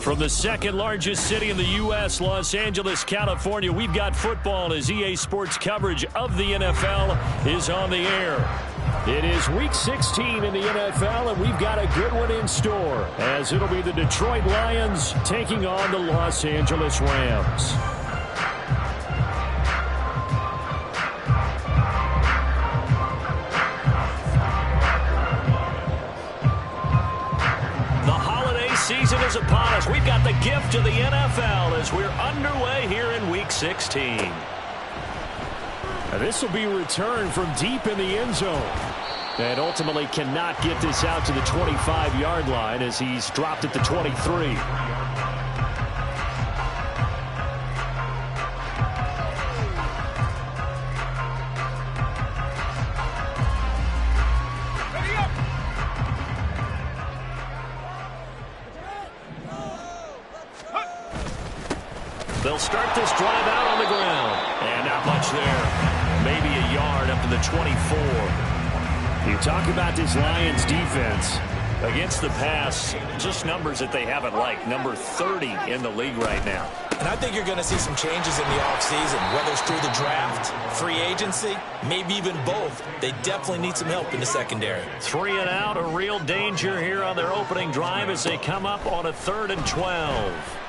From the second largest city in the U.S., Los Angeles, California, we've got football as EA Sports coverage of the NFL is on the air. It is Week 16 in the NFL, and we've got a good one in store, as it'll be the Detroit Lions taking on the Los Angeles Rams. Season is upon us. We've got the gift of the NFL as we're underway here in Week 16. This will be returned from deep in the end zone. And ultimately cannot get this out to the 25-yard line as he's dropped at the 23. They'll start this drive out on the ground. And not much there. Maybe a yard up to the 24. You talk about this Lions defense against the pass, just numbers that they haven't liked. Number 30 in the league right now. And I think you're going to see some changes in the offseason, whether it's through the draft, free agency, maybe even both. They definitely need some help in the secondary. 3 and out, a real danger here on their opening drive as they come up on a 3rd and 12.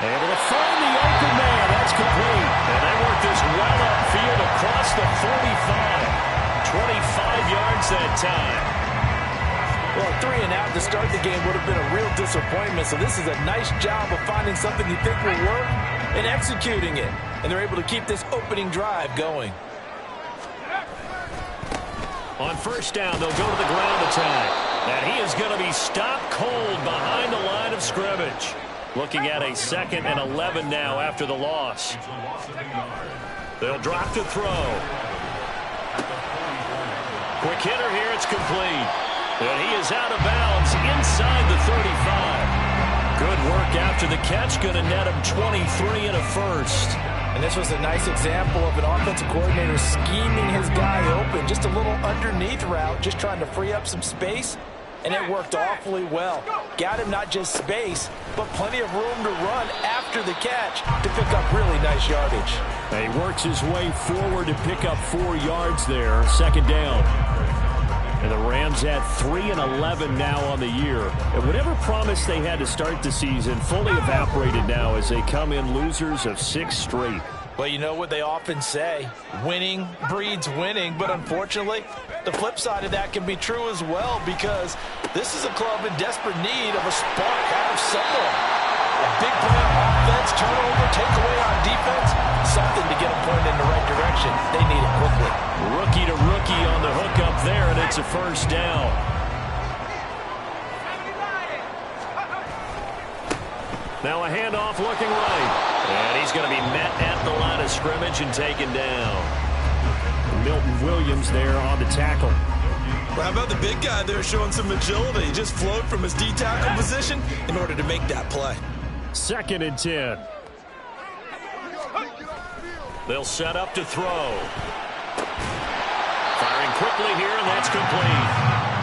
Able to find the open man. That's complete. And they work this well upfield across the 45. 25 yards that time. Well, 3 and out to start the game would have been a real disappointment. So this is a nice job of finding something you think will work and executing it. And they're able to keep this opening drive going. On first down, they'll go to the ground attack. And he is going to be stopped cold behind the line of scrimmage. Looking at a 2nd and 11 now after the loss. They'll drop to throw. Quick hitter here, it's complete. And he is out of bounds inside the 35. Good work after the catch, going to net him 23 and a first. And this was a nice example of an offensive coordinator scheming his guy open. Just a little underneath route, just trying to free up some space. And it worked awfully well. Got him not just space, but plenty of room to run after the catch to pick up really nice yardage. He works his way forward to pick up 4 yards there. 2nd down. And the Rams at 3 and 11 now on the year. And whatever promise they had to start the season fully evaporated now as they come in losers of 6 straight. Well, you know what they often say, winning breeds winning, but unfortunately, the flip side of that can be true as well because this is a club in desperate need of a spark out of somewhere. A big play on offense, turnover, takeaway on defense, something to get them pointed in the right direction. They need it quickly. Rookie to rookie on the hook up there, and it's a first down. Now a handoff looking right. And he's going to be met at the line of scrimmage and taken down. Milton Williams there on the tackle. Well, how about the big guy there showing some agility? He just flowed from his D-tackle position in order to make that play. 2nd and 10. They'll set up to throw. Firing quickly here, and that's complete.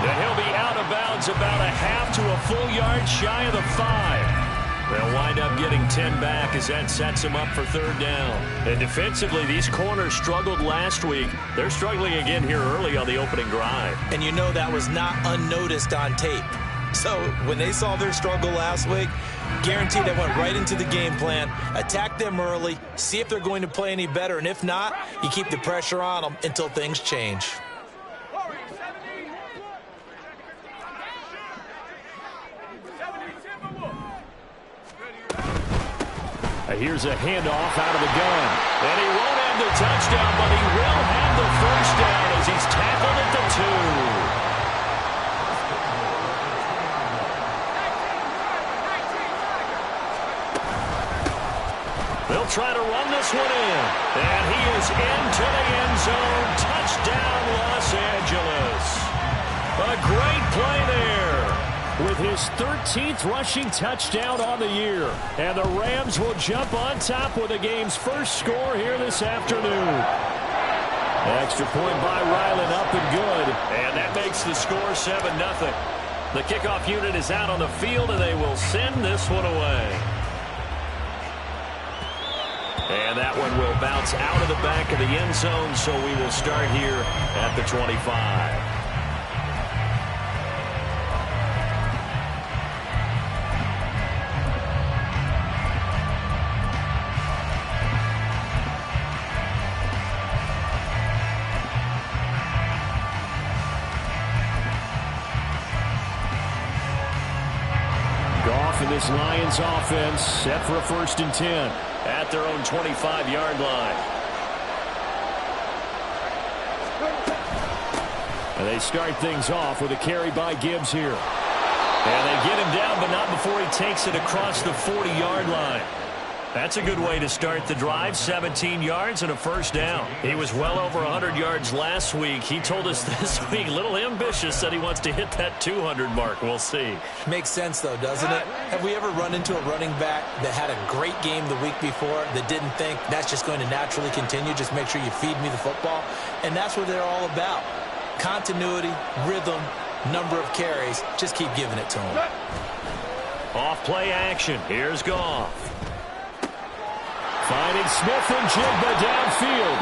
And he'll be out of bounds about a half to a full yard shy of the 5. They'll wind up getting 10 back as that sets them up for 3rd down. And defensively, these corners struggled last week. They're struggling again here early on the opening drive. And you know that was not unnoticed on tape. So when they saw their struggle last week, guaranteed they went right into the game plan, attack them early, see if they're going to play any better. And if not, you keep the pressure on them until things change. Here's a handoff out of the gun. And he won't have the touchdown, but he will have the first down as he's tackled at the 2. They'll try to run this one in. And he is into the end zone. Touchdown, Los Angeles. A great play there. With his 13th rushing touchdown on the year. And the Rams will jump on top with the game's first score here this afternoon. Extra point by Ryland, up and good. And that makes the score 7-0. The kickoff unit is out on the field, and they will send this one away. And that one will bounce out of the back of the end zone, so we will start here at the 25. Goff and this Lions offense set for a 1st and 10 at their own 25-yard line. And they start things off with a carry by Gibbs here. And they get him down, but not before he takes it across the 40-yard line. That's a good way to start the drive. 17 yards and a 1st down. He was well over 100 yards last week. He told us this week, a little ambitious, that he wants to hit that 200 mark. We'll see. Makes sense, though, doesn't it? Have we ever run into a running back that had a great game the week before that didn't think that's just going to naturally continue? Just make sure you feed me the football. And that's what they're all about. Continuity, rhythm, number of carries. Just keep giving it to him. Off play action. Here's Goff. Finding Smith and Jigba downfield.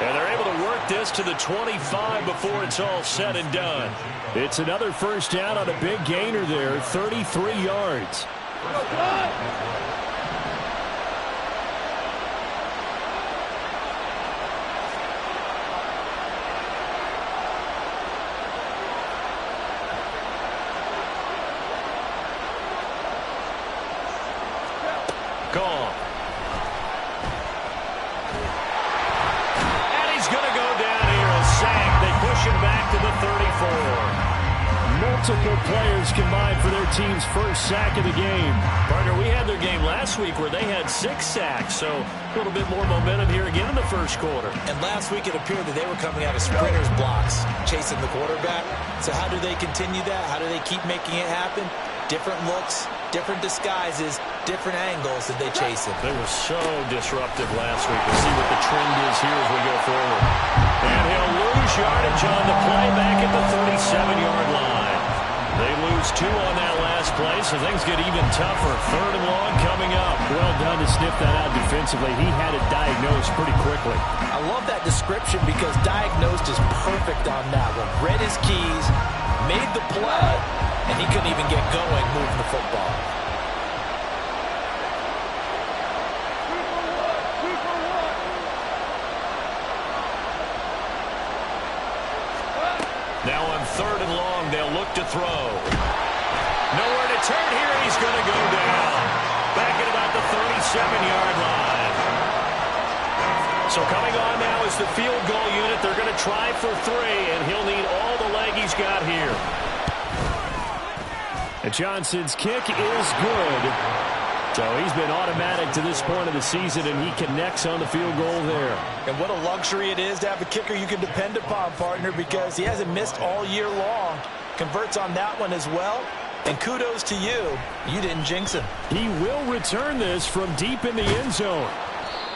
And they're able to work this to the 25 before it's all said and done. It's another 1st down on a big gainer there, 33 yards. Gone. Back to the 34. Multiple players combined for their team's 1st sack of the game. Partner, we had their game last week where they had 6 sacks, so a little bit more momentum here again in the 1st quarter. And last week it appeared that they were coming out of sprinters blocks, chasing the quarterback. So how do they continue that? How do they keep making it happen? Different looks, different disguises, different angles that they chase him. They were so disruptive last week. We'll see what the trend is here as we go forward. And he'll lose yardage on the play back at the 37-yard line. They lose 2 on that last play, so things get even tougher. 3rd and long coming up. Well done to sniff that out defensively. He had it diagnosed pretty quickly. I love that description because diagnosed is perfect on that one. Read his keys, made the play, and he couldn't even get going moving the football. Now on 3rd and long, they'll look to throw. Nowhere to turn here, and he's going to go down. Back at about the 37-yard line. So coming on now is the field goal unit. They're going to try for 3, and he'll need all the leg he's got here. And Johnson's kick is good. So he's been automatic to this point of the season, and he connects on the field goal there. And what a luxury it is to have a kicker you can depend upon, partner, because he hasn't missed all year long. Converts on that one as well. And kudos to you. You didn't jinx him. He will return this from deep in the end zone.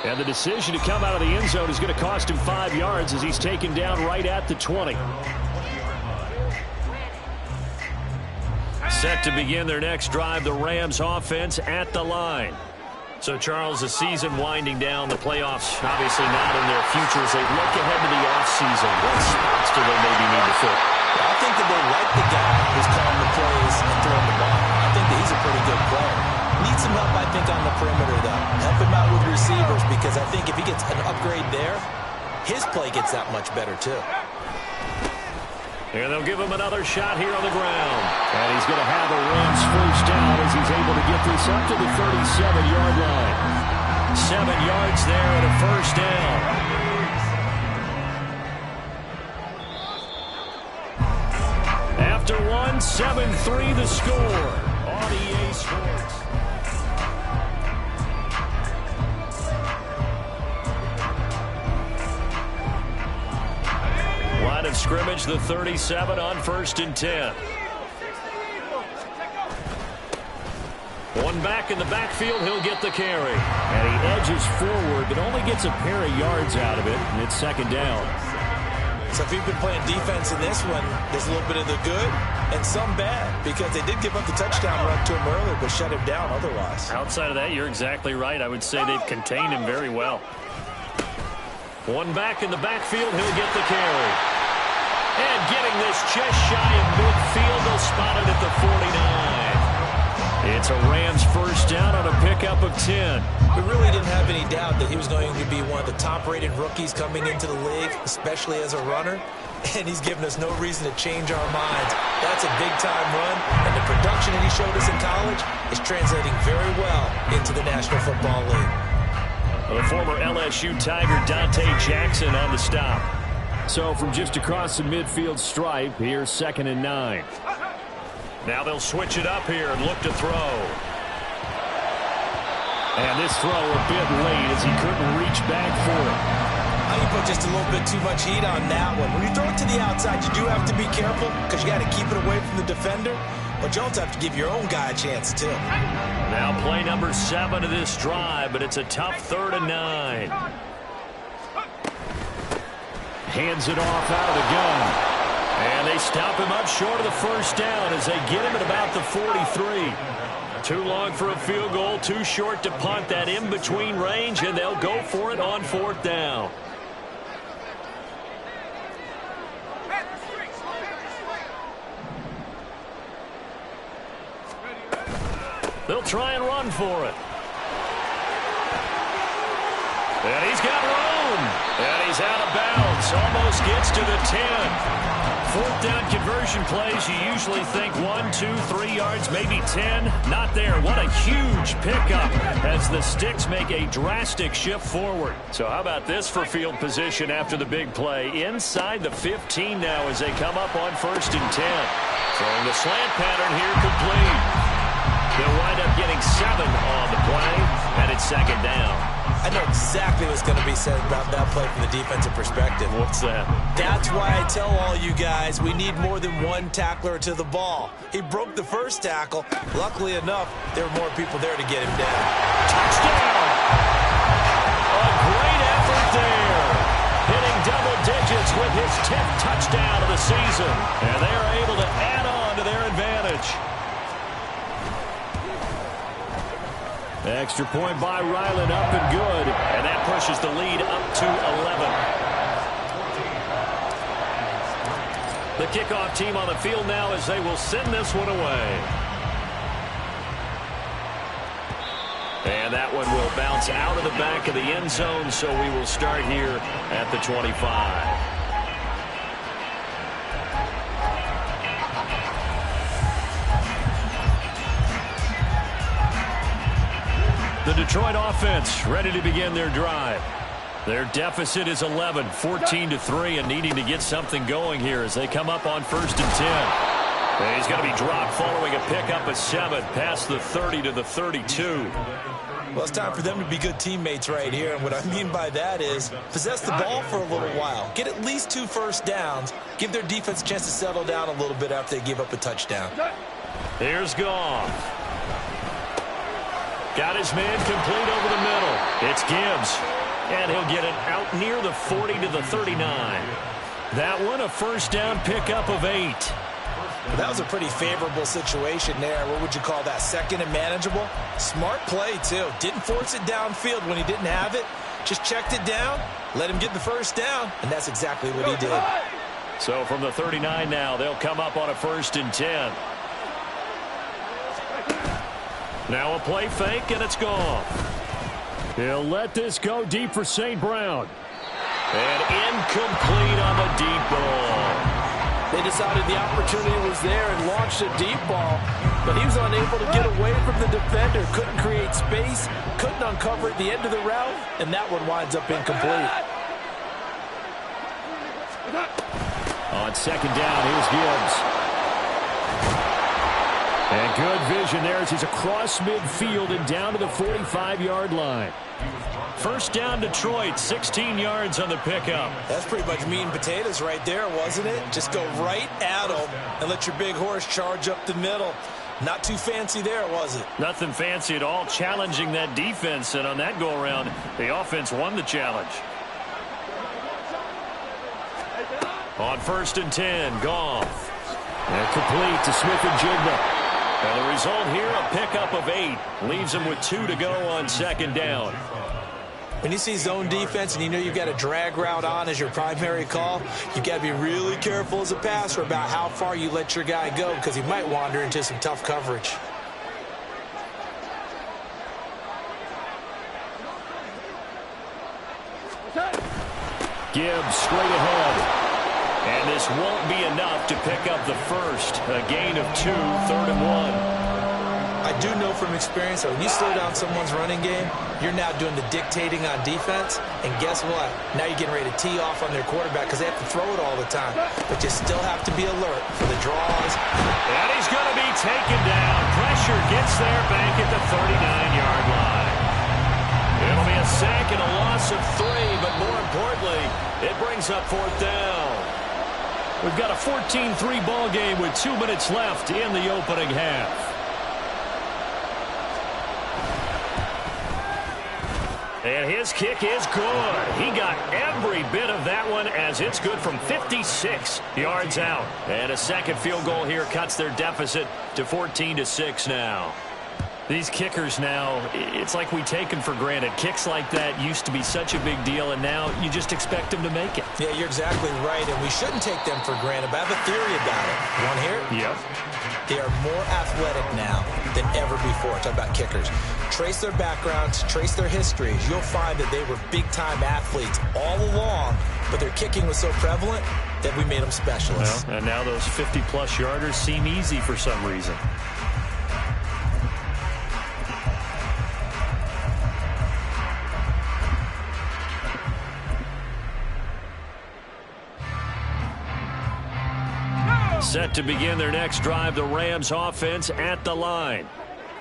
And the decision to come out of the end zone is going to cost him 5 yards as he's taken down right at the 20. Set to begin their next drive, the Rams offense at the line. So, Charles, the season winding down, the playoffs obviously not in their future as they look ahead to the offseason. What spots do they maybe need to fill? I think that they like the guy who's calling the plays and throwing the ball. I think that he's a pretty good player. Needs some help, I think, on the perimeter, though. Help him out with receivers because I think if he gets an upgrade there, his play gets that much better, too. And they'll give him another shot here on the ground. And he's going to have a Rams 1st down as he's able to get this up to the 37-yard line. 7 yards there and a 1st down. After 1, 7-3 the score on EA Sports. Line of scrimmage, the 37 on 1st and 10. One back in the backfield, he'll get the carry. And he edges forward, but only gets a pair of yards out of it, and it's 2nd down. So if you've been playing defense in this one, there's a little bit of the good and some bad, because they did give up the touchdown run to him earlier, but shut him down otherwise. Outside of that, you're exactly right. I would say they've contained him very well. One back in the backfield, he'll get the carry. And getting this just shy of midfield, they'll spot it at the 49. It's a Rams first down on a pickup of 10. We really didn't have any doubt that he was going to be one of the top-rated rookies coming into the league, especially as a runner. And he's given us no reason to change our minds. That's a big-time run, and the production that he showed us in college is translating very well into the National Football League. The former LSU Tiger Dante Jackson on the stop. So from just across the midfield stripe, here's 2nd and 9. Now they'll switch it up here and look to throw. And this throw a bit late as he couldn't reach back for it. You put just a little bit too much heat on that one. When you throw it to the outside, you do have to be careful because you got to keep it away from the defender. But you also have to give your own guy a chance, too. Now play number 7 of this drive, but it's a tough 3rd and 9. Hands it off out of the gun. And they stop him up short of the first down as they get him at about the 43. Too long for a field goal, too short to punt, that in-between range, and they'll go for it on 4th down. They'll try and run for it. And he's got room. And he's out of bounds. Almost gets to the 10. 4th down conversion plays, you usually think 1, 2, 3 yards, maybe 10. Not there. What a huge pickup as the Sticks make a drastic shift forward. So how about this for field position after the big play? Inside the 15 now as they come up on 1st and 10. Throwing the slant pattern here complete. They'll wind up getting 7 on the play, and it's 2nd down. I know exactly what's going to be said about that play from the defensive perspective. What's that? That's why I tell all you guys we need more than one tackler to the ball. He broke the first tackle. Luckily enough, there were more people there to get him down. Touchdown! A great effort there. Hitting double digits with his 10th touchdown of the season. And they are able to add on to their advantage. Extra point by Ryland, up and good. And that pushes the lead up to 11. The kickoff team on the field now as they will send this one away. And that one will bounce out of the back of the end zone, so we will start here at the 25. The Detroit offense ready to begin their drive. Their deficit is 11, 14-3, and needing to get something going here as they come up on 1st and 10. And he's going to be dropped following a pickup of 7 past the 30 to the 32. Well, it's time for them to be good teammates right here, and what I mean by that is possess the ball for a little while, get at least 2 first downs, give their defense a chance to settle down a little bit after they give up a touchdown. Here's Goff. Got his man complete over the middle. It's Gibbs. And he'll get it out near the 40 to the 39. That one a first down pickup of 8. That was a pretty favorable situation there. What would you call that? 2nd and manageable? Smart play, too. Didn't force it downfield when he didn't have it. Just checked it down, let him get the first down, and that's exactly what he did. So from the 39 now, they'll come up on a 1st and 10. Now a play fake, and it's gone. He'll let this go deep for St. Brown. And incomplete on the deep ball. They decided the opportunity was there and launched a deep ball, but he was unable to get away from the defender, couldn't create space, couldn't uncover at the end of the route, and that one winds up incomplete. On 2nd down, here's Gibbs. And good vision there as he's across midfield and down to the 45-yard line. First down, Detroit, 16 yards on the pickup. That's pretty much meat and potatoes right there, wasn't it? Just go right at them and let your big horse charge up the middle. Not too fancy there, was it? Nothing fancy at all, challenging that defense. And on that go-around, the offense won the challenge. On 1st and 10, Goff. And complete to Smith-Njigba. And the result here, a pickup of 8. Leaves him with 2 to go on 2nd down. When you see zone defense and you know you've got a drag route on as your primary call, you've got to be really careful as a passer about how far you let your guy go because he might wander into some tough coverage. Gibbs straight ahead. And this won't be enough to pick up the first. A gain of 2, 3rd and 1. I do know from experience that when you slow down someone's running game, you're now doing the dictating on defense. And guess what? Now you're getting ready to tee off on their quarterback because they have to throw it all the time. But you still have to be alert for the draws. And he's going to be taken down. Pressure gets there back at the 39-yard line. It'll be a sack and a loss of 3, but more importantly, it brings up 4th down. We've got a 14-3 ball game with 2 minutes left in the opening half. And his kick is good. He got every bit of that one as it's good from 56 yards out. And a second field goal here cuts their deficit to 14-6 now. These kickers now, it's like we take them for granted. Kicks like that used to be such a big deal, and now you just expect them to make it. Yeah, you're exactly right, and we shouldn't take them for granted, but I have a theory about it. You want to hear it? Yep. They are more athletic now than ever before. Talk about kickers. Trace their backgrounds, trace their histories. You'll find that they were big-time athletes all along, but their kicking was so prevalent that we made them specialists. Well, and now those 50-plus yarders seem easy for some reason. Set to begin their next drive, the Rams offense at the line.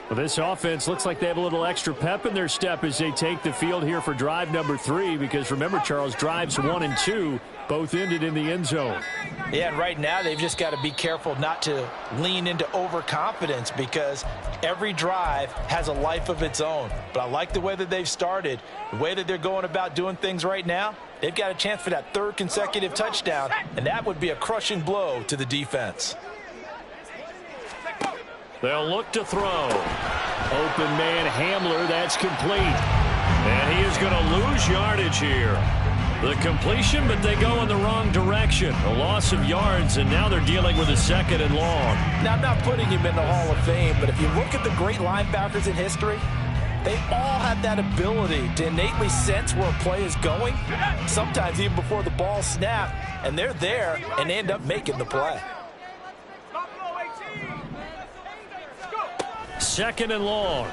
Well, this offense looks like they have a little extra pep in their step as they take the field here for drive number 3, because remember, Charles, drives 1 and 2 both ended in the end zone. Yeah, and right now they've just got to be careful not to lean into overconfidence because every drive has a life of its own. But I like the way that they've started, the way that they're going about doing things right now. They've got a chance for that 3rd consecutive touchdown, and that would be a crushing blow to the defense. They'll look to throw. Open man Hamler, that's complete. And he is going to lose yardage here. The completion, but they go in the wrong direction. A loss of yards, and now they're dealing with a 2nd and long. Now, I'm not putting him in the Hall of Fame, but if you look at the great linebackers in history, they all have that ability to innately sense where a play is going, sometimes even before the ball snapped, and they're there and they end up making the play. 2nd and long.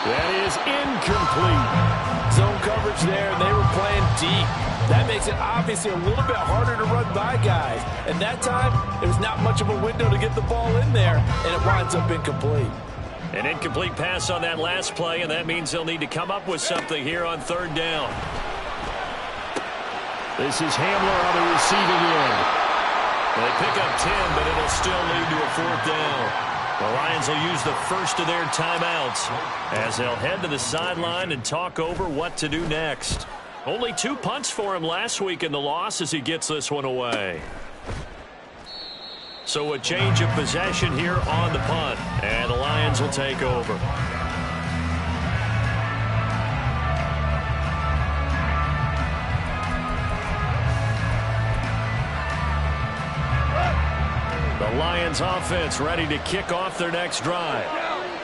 That is incomplete. Zone coverage there, and they were playing deep. That makes it obviously a little bit harder to run by guys. And that time, there was not much of a window to get the ball in there, and it winds up incomplete. An incomplete pass on that last play, and that means they'll need to come up with something here on 3rd down. This is Hamler on the receiving end. They pick up 10, but it'll still lead to a 4th down. The Lions will use the first of their timeouts as they'll head to the sideline and talk over what to do next. Only 2 punts for him last week in the loss as he gets this one away. So a change of possession here on the punt, and the Lions will take over. The Lions offense ready to kick off their next drive.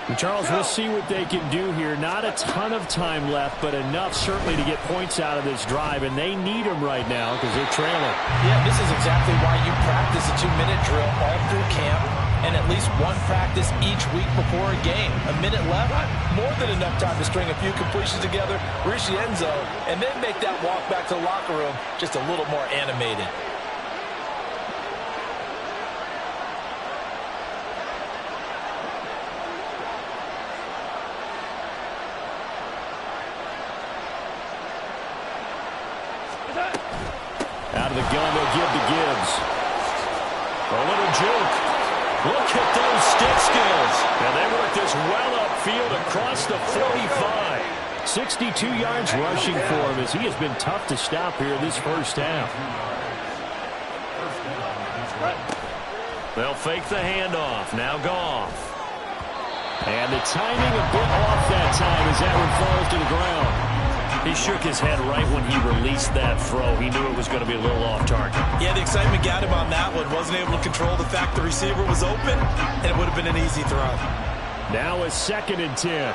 And Charles, we'll see what they can do here. Not a ton of time left, but enough certainly to get points out of this drive, and they need them right now because they're trailing. Yeah, this is exactly why you practice a 2-minute drill all through camp and at least one practice each week before a game. A minute left, more than enough time to string a few completions together, reach the end zone, and then make that walk back to the locker room just a little more animated. Out of the gun, they'll give to Gibbs. A little juke. Look at those stick skills. And they work this well upfield across the 45. 62 yards rushing for him as he has been tough to stop here this first half. They'll fake the handoff. Now Goff. And the timing a bit off that time as that one falls to the ground. He shook his head right when he released that throw. He knew it was going to be a little off target. Yeah, the excitement got him on that one. Wasn't able to control the fact the receiver was open, and it would have been an easy throw. Now a 2nd and 10.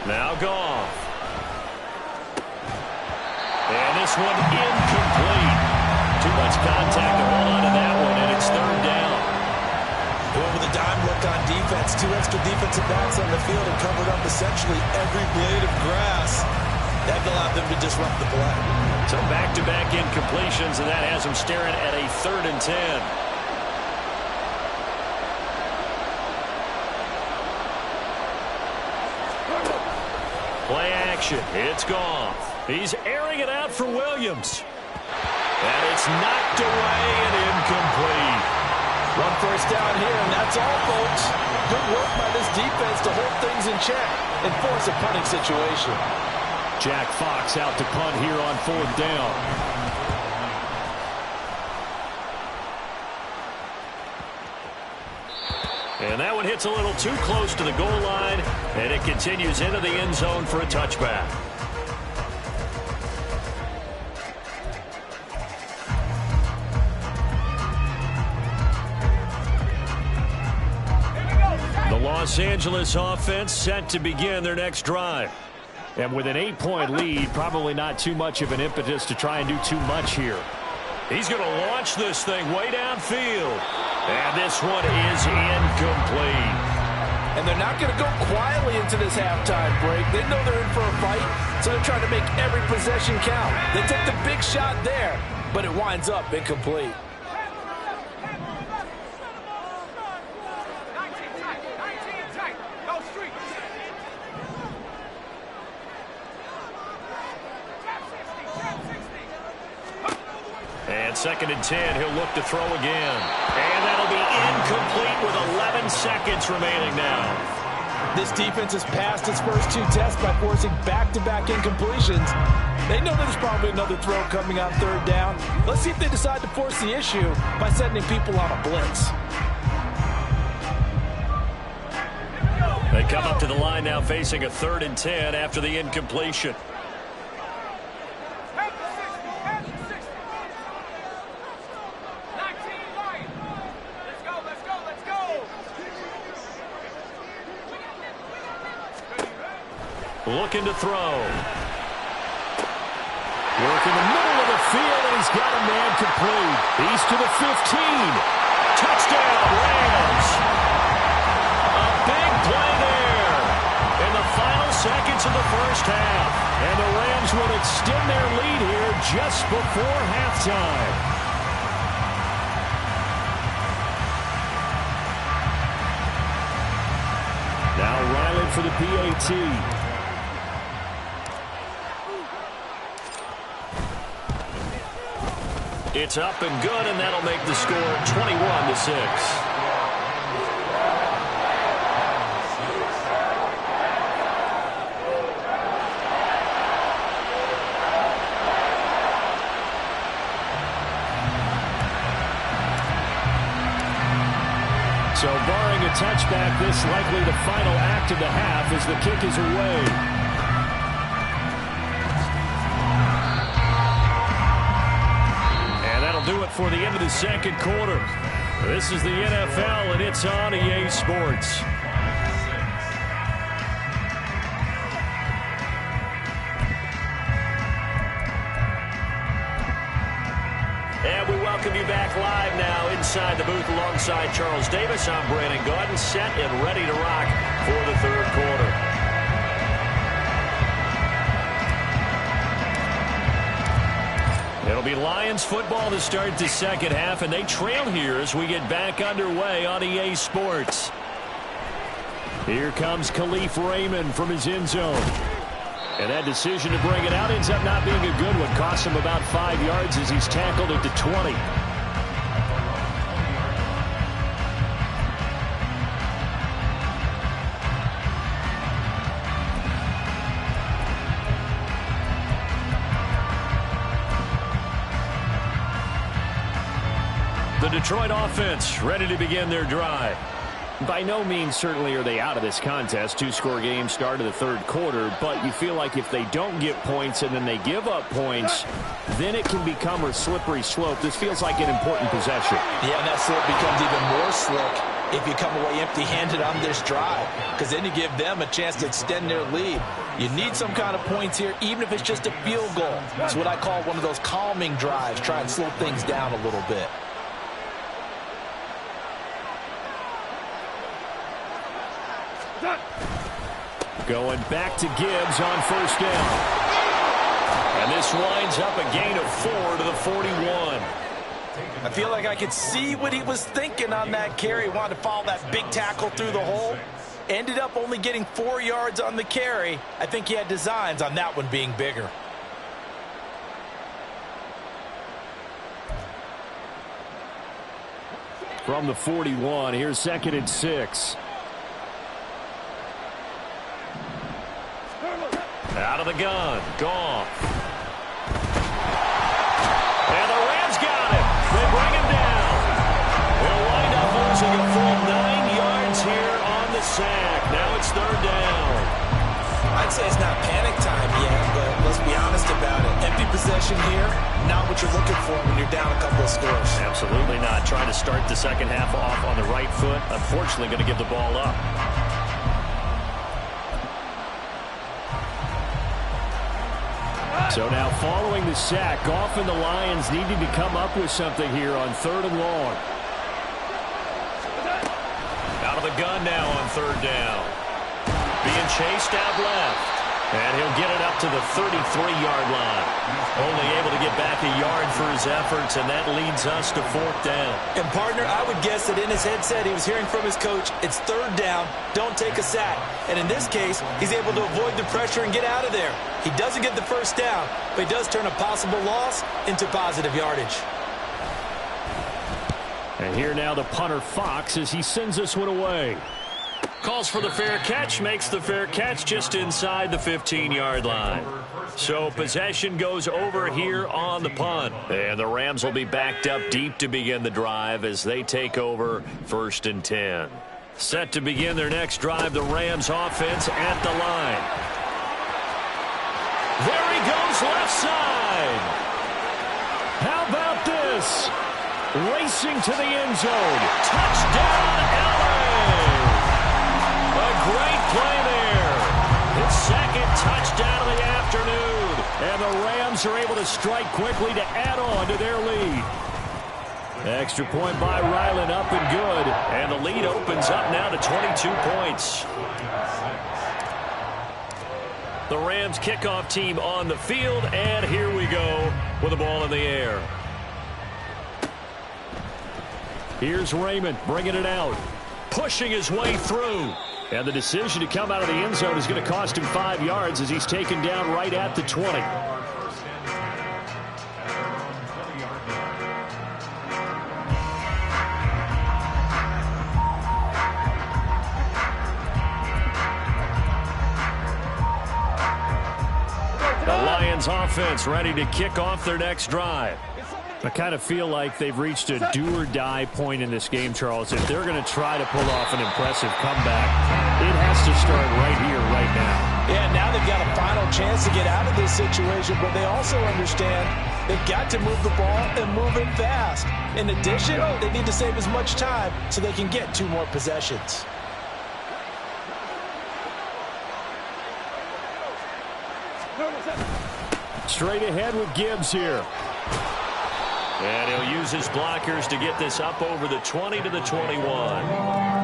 Now Goff. And this one incomplete. Too much contact to hold on to that one, and it's 3rd down. Going with a dime look on defense. 2 extra defensive backs on the field and covered up essentially every blade of grass. That allowed them to disrupt the play. So back-to-back incompletions, and that has them staring at a 3rd and 10. Play action. It's Goff. He's airing it out for Williams. And it's knocked away and incomplete. Run first down here, and that's all, folks. Good work by this defense to hold things in check and force a punting situation. Jack Fox out to punt here on 4th down. And that one hits a little too close to the goal line, and it continues into the end zone for a touchback. The Los Angeles offense set to begin their next drive. And with an 8-point lead, probably not too much of an impetus to try and do too much here. He's going to launch this thing way downfield. And this one is incomplete. And they're not going to go quietly into this halftime break. They know they're in for a fight, so they're trying to make every possession count. They took the big shot there, but it winds up incomplete. And 2nd and 10, he'll look to throw again. And that'll be incomplete with 11 seconds remaining now. This defense has passed its first 2 tests by forcing back-to-back incompletions. They know there's probably another throw coming on 3rd down. Let's see if they decide to force the issue by sending people on a blitz. They come up to the line now facing a 3rd and 10 after the incompletion. Looking to throw. Work in the middle of the field, and he's got a man complete. He's to the 15. Touchdown, Rams. A big play there in the final seconds of the first half. And the Rams will extend their lead here just before halftime. Now Ryland for the PAT. It's up and good, and that'll make the score 21-6. So barring a touchback, this likely the final act of the half as the kick is away. Do it for the end of the 2nd quarter. This is the NFL, and it's on EA Sports. And we welcome you back live now inside the booth alongside Charles Davis. I'm Brandon Gaudin, set and ready to rock for the 3rd quarter. It'll be Lions football to start the 2nd half, and they trail here as we get back underway on EA Sports. Here comes Khalif Raymond from his end zone. And that decision to bring it out ends up not being a good one. Costs him about 5 yards as he's tackled at the 20. The Detroit offense ready to begin their drive. By no means certainly are they out of this contest. Two-score game start of the third quarter, but you feel like if they don't get points and then they give up points, then it can become a slippery slope. This feels like an important possession. Yeah, and that slope becomes even more slick if you come away empty-handed on this drive, because then you give them a chance to extend their lead. You need some kind of points here, even if it's just a field goal. It's what I call one of those calming drives. Try and slow things down a little bit. Going back to Gibbs on first down. And this winds up a gain of 4 to the 41. I feel like I could see what he was thinking on that carry. He wanted to follow that big tackle through the hole. Ended up only getting 4 yards on the carry. I think he had designs on that one being bigger. From the 41, here's 2nd and 6. Out of the gun. Goff. And the Rams got him. They bring him down. They'll wind up losing a full 9 yards here on the sack. Now it's 3rd down. I'd say it's not panic time yet, but let's be honest about it. Empty possession here, not what you're looking for when you're down a couple of scores. Absolutely not. Trying to start the second half off on the right foot. Unfortunately, going to give the ball up. So now following the sack, Goff and the Lions needing to come up with something here on 3rd and long. Out of the gun now on 3rd down. Being chased out left. And he'll get it up to the 33-yard line. Only able to get back a yard for his efforts, and that leads us to 4th down. And, partner, I would guess that in his headset he was hearing from his coach, it's 3rd down, don't take a sack. And in this case, he's able to avoid the pressure and get out of there. He doesn't get the first down, but he does turn a possible loss into positive yardage. And here now the punter Fox as he sends this one away. Calls for the fair catch, makes the fair catch just inside the 15-yard line. So possession goes over here on the punt. And the Rams will be backed up deep to begin the drive as they take over 1st and 10. Set to begin their next drive, the Rams offense at the line. There he goes left side. How about this? Racing to the end zone. Touchdown, LA! A great play there. His 2nd touchdown of the afternoon. And the Rams are able to strike quickly to add on to their lead. Extra point by Ryland, up and good. And the lead opens up now to 22 points. The Rams kickoff team on the field. And here we go with the ball in the air. Here's Raymond bringing it out. Pushing his way through. And the decision to come out of the end zone is going to cost him 5 yards as he's taken down right at the 20. The Lions offense ready to kick off their next drive. I kind of feel like they've reached a do-or-die point in this game, Charles. If they're going to try to pull off an impressive comeback, it has to start right here, right now. Yeah, now they've got a final chance to get out of this situation, but they also understand they've got to move the ball and move it fast. In addition, they need to save as much time so they can get 2 more possessions. Straight ahead with Gibbs here. And he'll use his blockers to get this up over the 20 to the 21.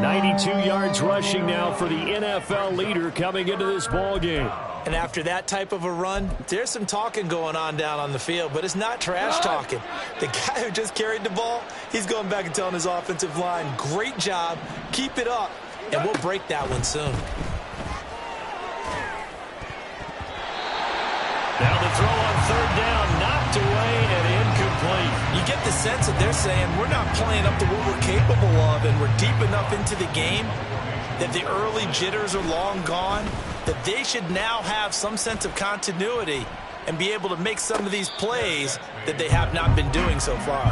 92 yards rushing now for the NFL leader coming into this ball game. And after that type of a run, there's some talking going on down on the field, but it's not trash talking. The guy who just carried the ball, he's going back and telling his offensive line, great job, keep it up, and we'll break that one soon. Now the throw on 3rd down, knocked away and incomplete. You get the sense that they're saying we're not playing up to what we're capable of, and we're deep enough into the game that the early jitters are long gone, that they should now have some sense of continuity and be able to make some of these plays that they have not been doing so far.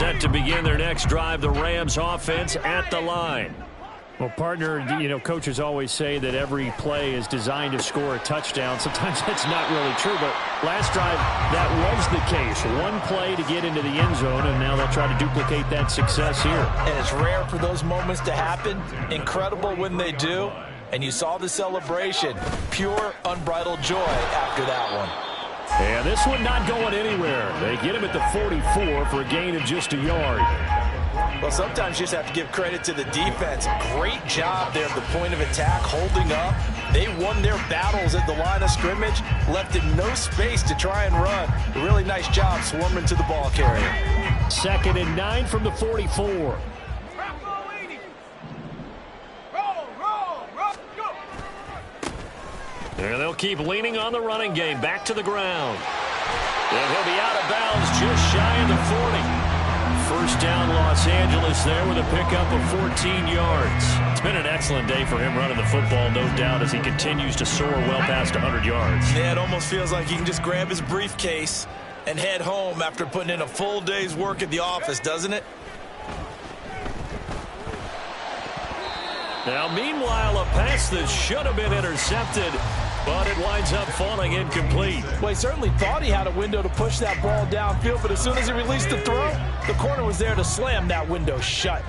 Set to begin their next drive, the Rams offense at the line. Well, partner, coaches always say that every play is designed to score a touchdown. Sometimes that's not really true, but last drive, that was the case. One play to get into the end zone, and now they'll try to duplicate that success here. And it's rare for those moments to happen. Incredible when they do. And you saw the celebration. Pure, unbridled joy after that one. And this one not going anywhere. They get him at the 44 for a gain of just a yard. Well, sometimes you just have to give credit to the defense. Great job there at the point of attack, holding up. They won their battles at the line of scrimmage, left him no space to try and run. A really nice job swarming to the ball carrier. 2nd and 9 from the 44. And they'll keep leaning on the running game. Back to the ground. And he'll be out of bounds just shy of the 40. First down, Los Angeles there with a pickup of 14 yards. It's been an excellent day for him running the football, no doubt, as he continues to soar well past 100 yards. Yeah, it almost feels like he can just grab his briefcase and head home after putting in a full day's work at the office, doesn't it? Now, meanwhile, a pass that should have been intercepted, but it winds up falling incomplete. Well, he certainly thought he had a window to push that ball downfield, but as soon as he released the throw, the corner was there to slam that window shut.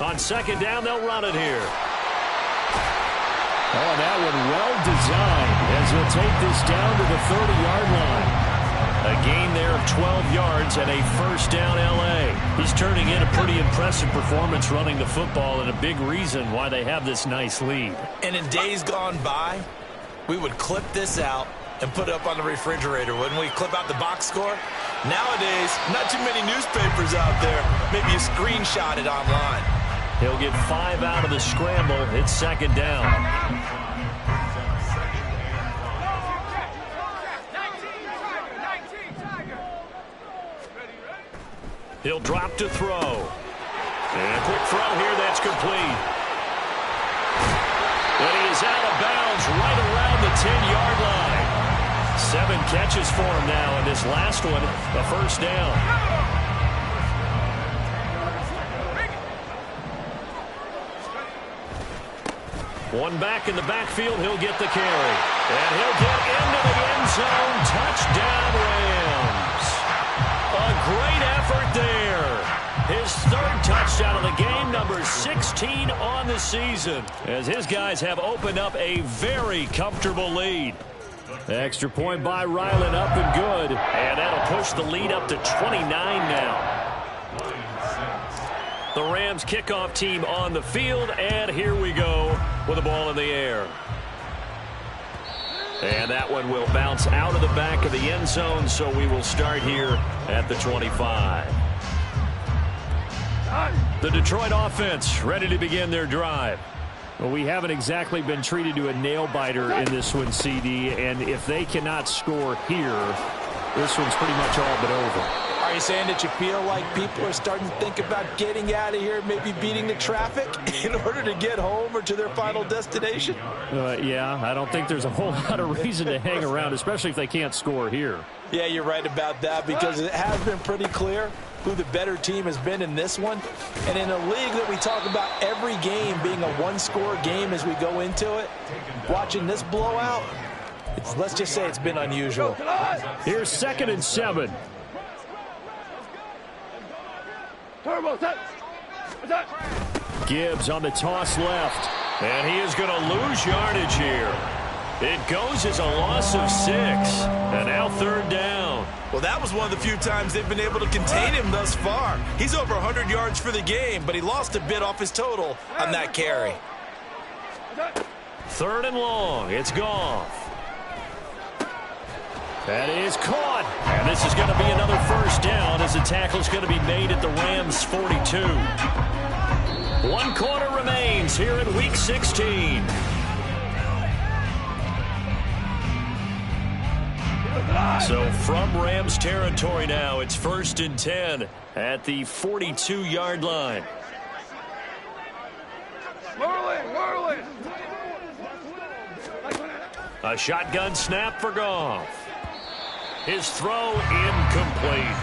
On 2nd down, they'll run it here. Oh, that one well designed as he'll take this down to the 30-yard line. A gain there of 12 yards and a first down L.A. He's turning in a pretty impressive performance running the football, and a big reason why they have this nice lead. And in days gone by, we would clip this out and put it up on the refrigerator, wouldn't we? Clip out the box score. Nowadays, not too many newspapers out there. Maybe you screenshot it online. He'll get 5 out of the scramble. It's 2nd down. He'll drop to throw. And a quick throw here that's complete. And he is out of bounds right around the 10-yard line. 7 catches for him now, and this last one, a first down. One back in the backfield, he'll get the carry. And he'll get into the end zone. Touchdown, Rams. A great effort there. His 3rd touchdown of the game, number 16 on the season, as his guys have opened up a very comfortable lead. Extra point by Ryland, up and good. And that'll push the lead up to 29 now. The Rams kickoff team on the field, and here we go with the ball in the air. And that one will bounce out of the back of the end zone, so we will start here at the 25. The Detroit offense ready to begin their drive. Well, we haven't exactly been treated to a nail-biter in this one, CD, and if they cannot score here, this one's pretty much all but over. Are you saying that you feel like people are starting to think about getting out of here, maybe beating the traffic in order to get home or to their final destination? Yeah, I don't think there's a whole lot of reason to hang around, especially if they can't score here. Yeah, you're right about that, because it has been pretty clear who the better team has been in this one. And in a league that we talk about every game being a one-score game as we go into it, watching this blowout, let's just say it's been unusual. Here's 2nd and 7. Gibbs on the toss left. And he is going to lose yardage here. It goes as a loss of 6. And now 3rd down. Well, that was one of the few times they've been able to contain him thus far. He's over 100 yards for the game, but he lost a bit off his total on that carry. 3rd and long. It's Goff. That is caught. And this is going to be another first down as the tackle's going to be made at the Rams' 42. 1 quarter remains here in Week 16. So from Rams territory now, it's 1st and 10 at the 42-yard line. A shotgun snap for Goff. His throw incomplete.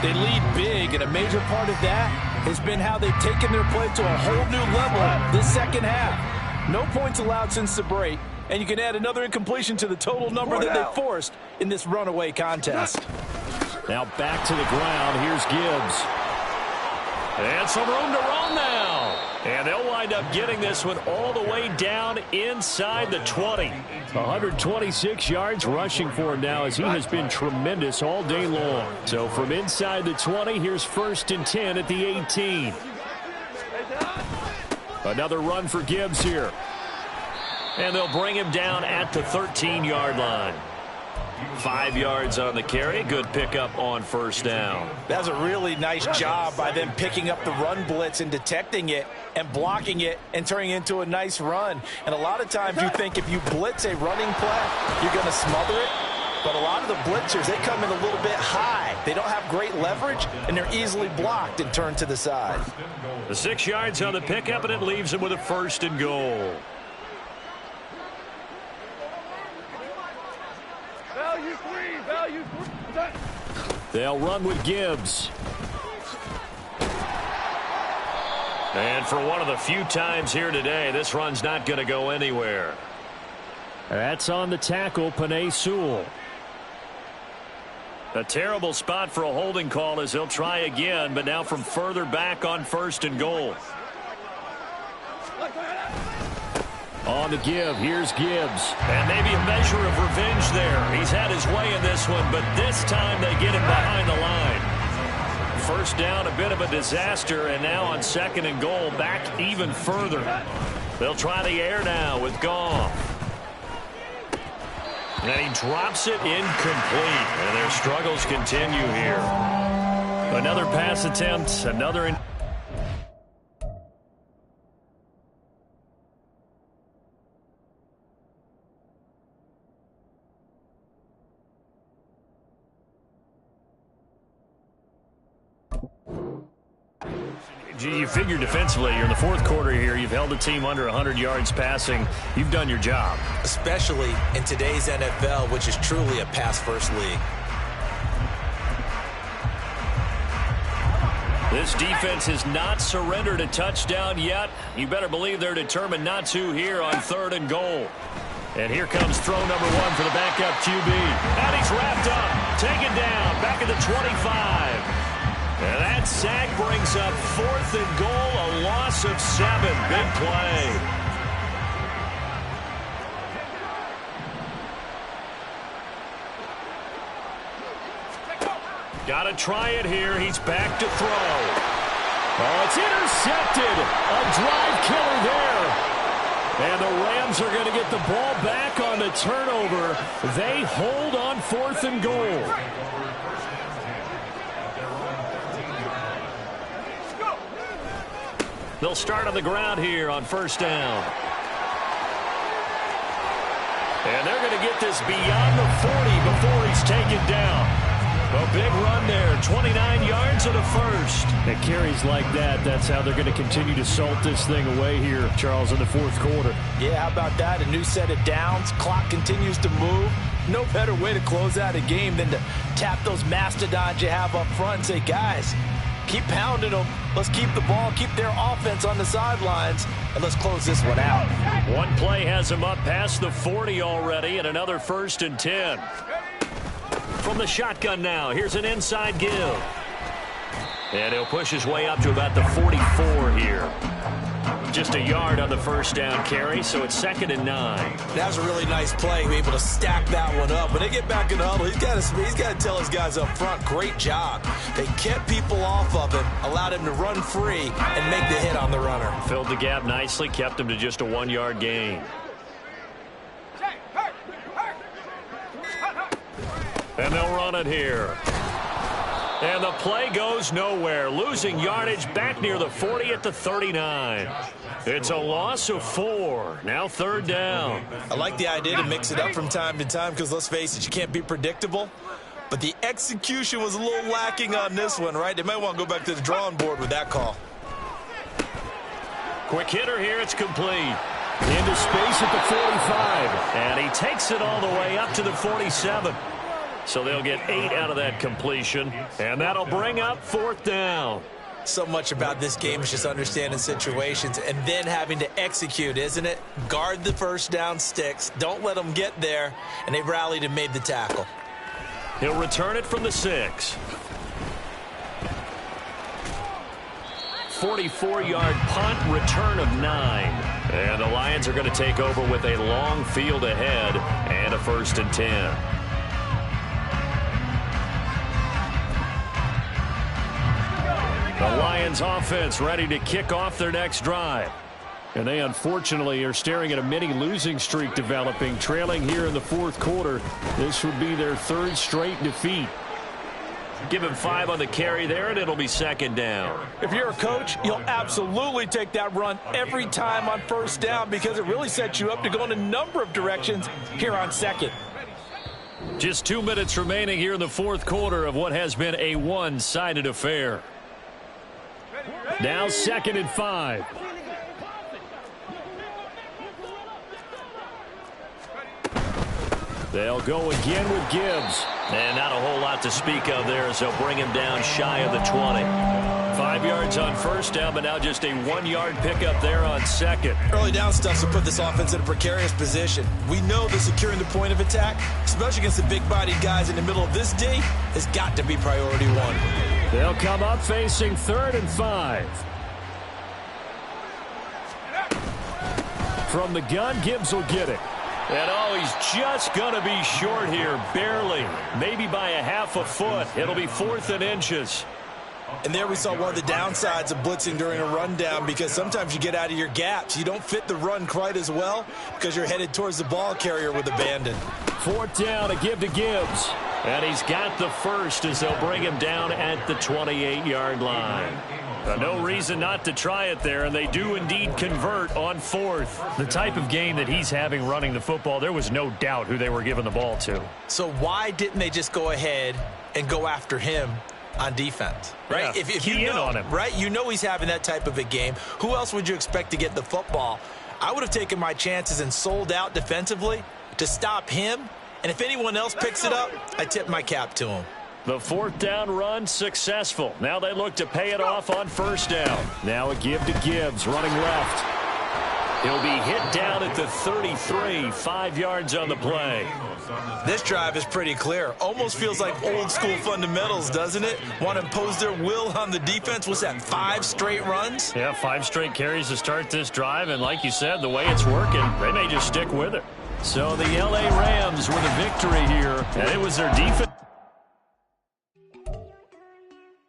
They lead big, and a major part of that has been how they've taken their play to a whole new level this second half. No points allowed since the break, and you can add another incompletion to the total number that they forced in this runaway contest. Now back to the ground. Here's Gibbs. And some room to run now. And they'll wind up getting this one all the way down inside the 20. 126 yards rushing for him now as he has been tremendous all day long. So from inside the 20, here's 1st and 10 at the 18. Another run for Gibbs here. And they'll bring him down at the 13-yard line. 5 yards on the carry. Good pickup on 1st down. That was a really nice job by them picking up the run blitz and detecting it and blocking it and turning it into a nice run. And a lot of times you think if you blitz a running play, you're going to smother it. But a lot of the blitzers, they come in a little bit high. They don't have great leverage, and they're easily blocked and turned to the side. The 6 yards on the pickup, and it leaves them with a 1st and goal. They'll run with Gibbs. And for one of the few times here today, this run's not going to go anywhere. That's on the tackle, Penei Sewell. A terrible spot for a holding call as they'll try again, but now from further back on 1st and goal. On the give, here's Gibbs. And maybe a measure of revenge there. He's had his way in this one, but this time they get him behind the line. 1st down, a bit of a disaster, and now on 2nd and goal, back even further. They'll try the air now with Goff. And he drops it incomplete, and their struggles continue here. Another pass attempt, another... You figure defensively, you're in the 4th quarter here. You've held the team under 100 yards passing. You've done your job. Especially in today's NFL, which is truly a pass-first league. This defense has not surrendered a touchdown yet. You better believe they're determined not to here on 3rd and goal. And here comes throw number 1 for the backup QB. And he's wrapped up, taken down, back at the 25. And that sack brings up 4th and goal, a loss of 7. Big play. Got to try it here. He's back to throw. Oh, it's intercepted. A drive killer there. And the Rams are going to get the ball back on the turnover. They hold on 4th and goal. They'll start on the ground here on 1st down. And they're going to get this beyond the 40 before he's taken down. A big run there, 29 yards and a 1st. It carries like that. That's how they're going to continue to salt this thing away here, Charles, in the 4th quarter. Yeah, how about that? A new set of downs. Clock continues to move. No better way to close out a game than to tap those mastodons you have up front and say, guys, keep pounding them. Let's keep the ball, keep their offense on the sidelines, and let's close this one out. One play has him up past the 40 already, and another 1st and 10. From the shotgun now, here's an inside give. And he'll push his way up to about the 44 here. Just a yard on the 1st down carry, so it's 2nd and 9. That was a really nice play, be able to stack that one up. When they get back in the huddle, he's got to tell his guys up front, great job. They kept people off of him, allowed him to run free, and make the hit on the runner. Filled the gap nicely, kept him to just a 1-yard gain. And they'll run it here. And the play goes nowhere. Losing yardage back near the 40 at the 39. It's a loss of 4. Now 3rd down. I like the idea to mix it up from time to time because, let's face it, you can't be predictable. But the execution was a little lacking on this one, right? They might want to go back to the drawing board with that call. Quick hitter here. It's complete. Into space at the 45. And he takes it all the way up to the 47. So they'll get 8 out of that completion. And that'll bring up 4th down. So much about this game is just understanding situations and then having to execute, isn't it? Guard the first down sticks. Don't let them get there. And they rallied and made the tackle. He'll return it from the 6. 44-yard punt, return of 9. And the Lions are going to take over with a long field ahead and a 1st and 10. The Lions offense ready to kick off their next drive. And they unfortunately are staring at a mini losing streak developing, trailing here in the 4th quarter. This would be their 3rd straight defeat. Give him 5 on the carry there, and it'll be 2nd down. If you're a coach, you'll absolutely take that run every time on 1st down because it really sets you up to go in a number of directions here on 2nd. Just 2 minutes remaining here in the 4th quarter of what has been a one-sided affair. Now 2nd and 5. They'll go again with Gibbs. And not a whole lot to speak of there as they'll bring him down shy of the 20. 5 yards on 1st down, but now just a 1-yard pickup there on 2nd. Early down stuff to put this offense in a precarious position. We know that securing the point of attack, especially against the big-bodied guys in the middle of this D, has got to be priority 1. They'll come up facing 3rd and 5. From the gun, Gibbs will get it. And oh, he's just going to be short here, barely. Maybe by a half a foot. It'll be 4th and inches. And there we saw one of the downsides of blitzing during a rundown because sometimes you get out of your gaps. You don't fit the run quite as well because you're headed towards the ball carrier with abandon. 4th down, a give to Gibbs. And he's got the 1st as they'll bring him down at the 28-yard line. No reason not to try it there, and they do indeed convert on 4th. The type of game that he's having running the football, there was no doubt who they were giving the ball to. So why didn't they just go ahead and go after him on defense, right? Yeah, if you know, on him. Right? You know he's having that type of a game. Who else would you expect to get the football? I would have taken my chances and sold out defensively to stop him, and if anyone else picks it up, I tip my cap to him. The 4th down run successful. Now they look to pay it off on 1st down. Now a give to Gibbs, running left. He'll be hit down at the 33, 5 yards on the play. This drive is pretty clear. Almost feels like old school fundamentals, doesn't it? Want to impose their will on the defense. What's that, 5 straight runs? Yeah, 5 straight carries to start this drive. And like you said, the way it's working, they may just stick with it. So the L.A. Rams with a victory here. And it was their defense.